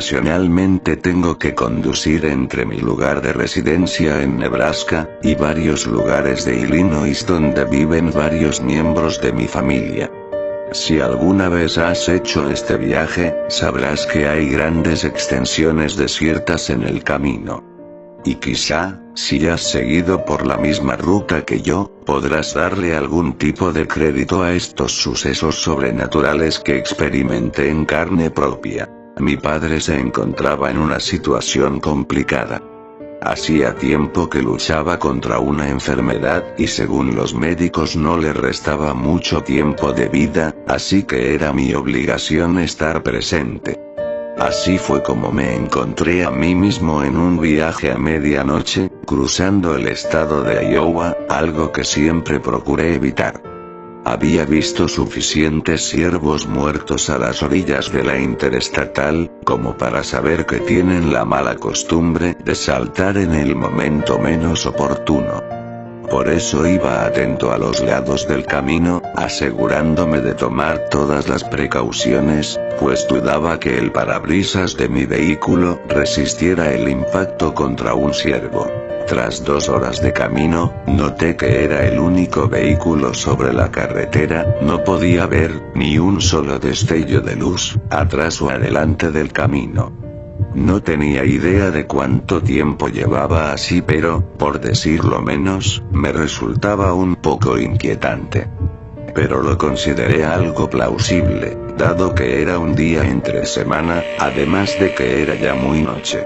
ocasionalmente tengo que conducir entre mi lugar de residencia en Nebraska, y varios lugares de Illinois donde viven varios miembros de mi familia. Si alguna vez has hecho este viaje, sabrás que hay grandes extensiones desiertas en el camino. Y quizá, si has seguido por la misma ruta que yo, podrás darle algún tipo de crédito a estos sucesos sobrenaturales que experimenté en carne propia. Mi padre se encontraba en una situación complicada. Hacía tiempo que luchaba contra una enfermedad y según los médicos no le restaba mucho tiempo de vida, así que era mi obligación estar presente. Así fue como me encontré a mí mismo en un viaje a medianoche, cruzando el estado de Iowa, algo que siempre procuré evitar. Había visto suficientes ciervos muertos a las orillas de la interestatal, como para saber que tienen la mala costumbre de saltar en el momento menos oportuno. Por eso iba atento a los lados del camino, asegurándome de tomar todas las precauciones, pues dudaba que el parabrisas de mi vehículo resistiera el impacto contra un ciervo. Tras 2 horas de camino, noté que era el único vehículo sobre la carretera, no podía ver ni un solo destello de luz, atrás o adelante del camino. No tenía idea de cuánto tiempo llevaba así, pero, por decirlo menos, me resultaba un poco inquietante. Pero lo consideré algo plausible, dado que era un día entre semana, además de que era ya muy noche.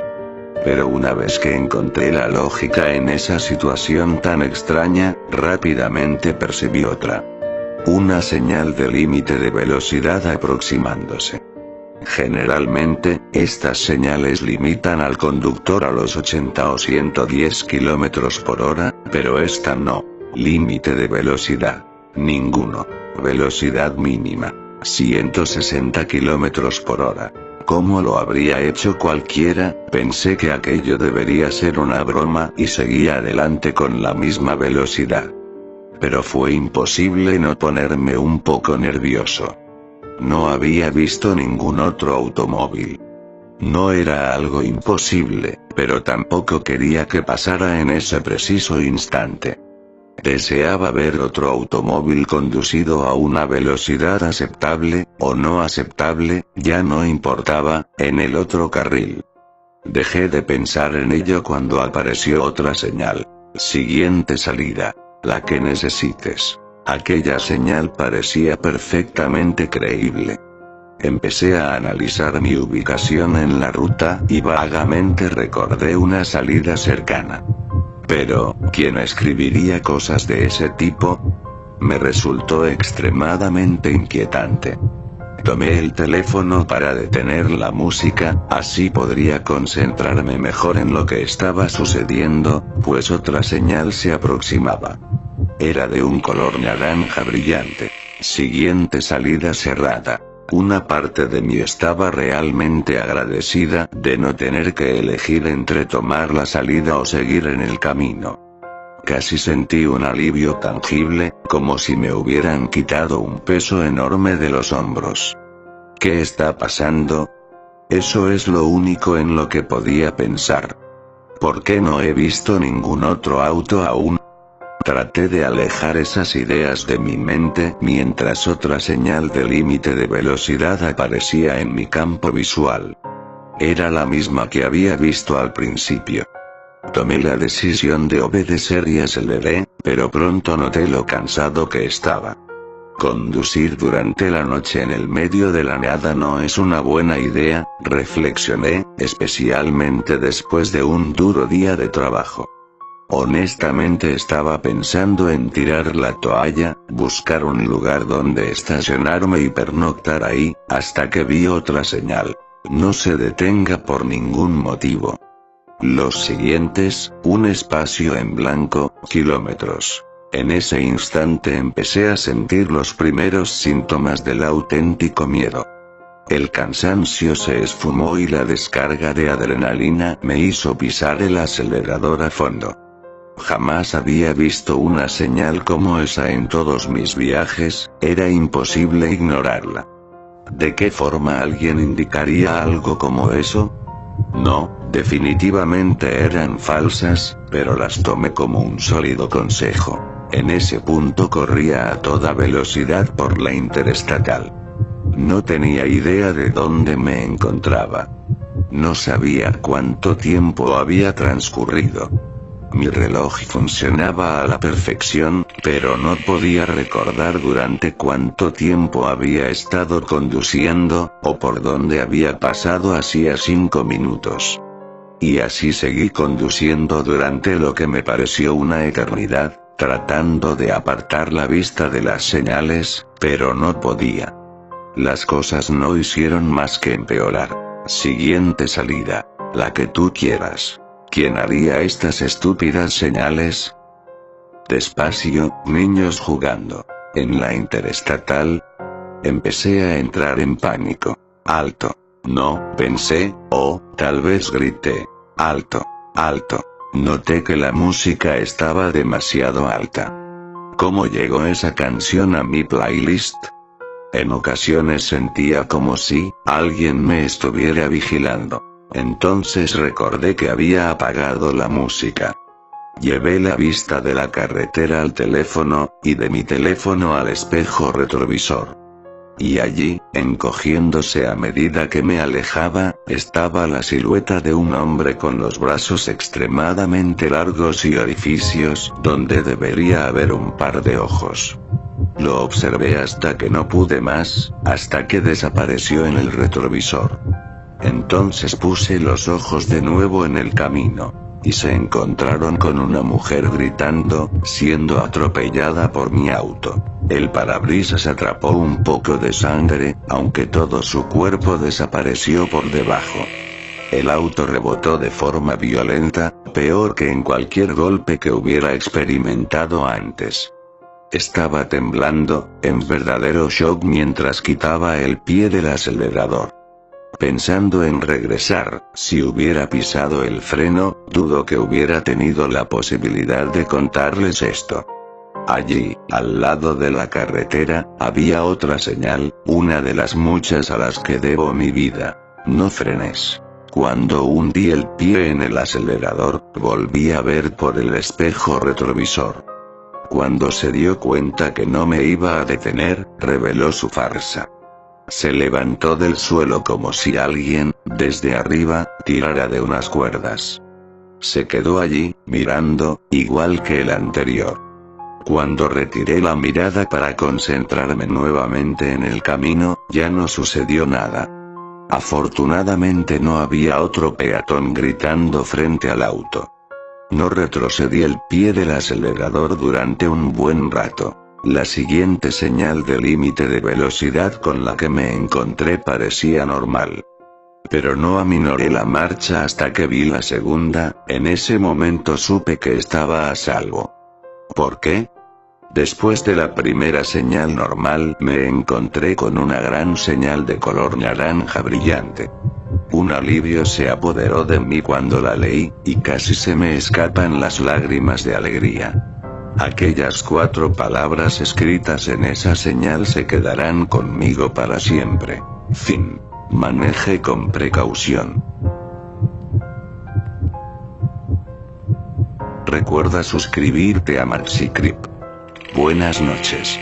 Pero una vez que encontré la lógica en esa situación tan extraña, rápidamente percibí otra. Una señal de límite de velocidad aproximándose. Generalmente, estas señales limitan al conductor a los 80 o 110 km por hora, pero esta no. Límite de velocidad. Ninguno. Velocidad mínima. 160 km por hora. ¿Cómo lo habría hecho cualquiera? Pensé que aquello debería ser una broma y seguí adelante con la misma velocidad. Pero fue imposible no ponerme un poco nervioso. No había visto ningún otro automóvil. No era algo imposible, pero tampoco quería que pasara en ese preciso instante. Deseaba ver otro automóvil conducido a una velocidad aceptable, o no aceptable, ya no importaba, en el otro carril. Dejé de pensar en ello cuando apareció otra señal. Siguiente salida. La que necesites. Aquella señal parecía perfectamente creíble. Empecé a analizar mi ubicación en la ruta y vagamente recordé una salida cercana. Pero, ¿quién escribiría cosas de ese tipo? Me resultó extremadamente inquietante. Tomé el teléfono para detener la música, así podría concentrarme mejor en lo que estaba sucediendo, pues otra señal se aproximaba. Era de un color naranja brillante. Siguiente salida cerrada. Una parte de mí estaba realmente agradecida de no tener que elegir entre tomar la salida o seguir en el camino. Casi sentí un alivio tangible, como si me hubieran quitado un peso enorme de los hombros. ¿Qué está pasando? Eso es lo único en lo que podía pensar. ¿Por qué no he visto ningún otro auto aún? Traté de alejar esas ideas de mi mente mientras otra señal de límite de velocidad aparecía en mi campo visual. Era la misma que había visto al principio. Tomé la decisión de obedecer y aceleré, pero pronto noté lo cansado que estaba. Conducir durante la noche en el medio de la nada no es una buena idea, reflexioné, especialmente después de un duro día de trabajo. Honestamente estaba pensando en tirar la toalla, buscar un lugar donde estacionarme y pernoctar ahí, hasta que vi otra señal. No se detenga por ningún motivo. Los siguientes, un espacio en blanco, kilómetros. En ese instante empecé a sentir los primeros síntomas del auténtico miedo. El cansancio se esfumó y la descarga de adrenalina me hizo pisar el acelerador a fondo. Jamás había visto una señal como esa en todos mis viajes, era imposible ignorarla. ¿De qué forma alguien indicaría algo como eso? No, definitivamente eran falsas, pero las tomé como un sólido consejo. En ese punto corría a toda velocidad por la interestatal. No tenía idea de dónde me encontraba. No sabía cuánto tiempo había transcurrido. Mi reloj funcionaba a la perfección, pero no podía recordar durante cuánto tiempo había estado conduciendo, o por dónde había pasado hacía 5 minutos. Y así seguí conduciendo durante lo que me pareció una eternidad, tratando de apartar la vista de las señales, pero no podía. Las cosas no hicieron más que empeorar. Siguiente salida. La que tú quieras. ¿Quién haría estas estúpidas señales? Despacio, niños jugando. En la interestatal. Empecé a entrar en pánico. Alto. No, pensé, tal vez grité. Alto. Alto. Noté que la música estaba demasiado alta. ¿Cómo llegó esa canción a mi playlist? En ocasiones sentía como si alguien me estuviera vigilando. Entonces recordé que había apagado la música. Llevé la vista de la carretera al teléfono, y de mi teléfono al espejo retrovisor. Y allí, encogiéndose a medida que me alejaba, estaba la silueta de un hombre con los brazos extremadamente largos y orificios donde debería haber un par de ojos. Lo observé hasta que no pude más, hasta que desapareció en el retrovisor. Entonces puse los ojos de nuevo en el camino, y se encontraron con una mujer gritando, siendo atropellada por mi auto. El parabrisas atrapó un poco de sangre, aunque todo su cuerpo desapareció por debajo. El auto rebotó de forma violenta, peor que en cualquier golpe que hubiera experimentado antes. Estaba temblando, en verdadero shock mientras quitaba el pie del acelerador. Pensando en regresar, si hubiera pisado el freno, dudo que hubiera tenido la posibilidad de contarles esto. Allí, al lado de la carretera, había otra señal, una de las muchas a las que debo mi vida. No frenes. Cuando hundí el pie en el acelerador, volví a ver por el espejo retrovisor. Cuando se dio cuenta que no me iba a detener, reveló su farsa. Se levantó del suelo como si alguien, desde arriba, tirara de unas cuerdas. Se quedó allí, mirando, igual que el anterior. Cuando retiré la mirada para concentrarme nuevamente en el camino, ya no sucedió nada. Afortunadamente no había otro peatón gritando frente al auto. No retrocedí el pie del acelerador durante un buen rato. La siguiente señal de límite de velocidad con la que me encontré parecía normal. Pero no aminoré la marcha hasta que vi la segunda, en ese momento supe que estaba a salvo. ¿Por qué? Después de la primera señal normal, me encontré con una gran señal de color naranja brillante. Un alivio se apoderó de mí cuando la leí, y casi se me escapan las lágrimas de alegría. Aquellas 4 palabras escritas en esa señal se quedarán conmigo para siempre. Fin. Maneje con precaución. Recuerda suscribirte a Maxicrip. Buenas noches.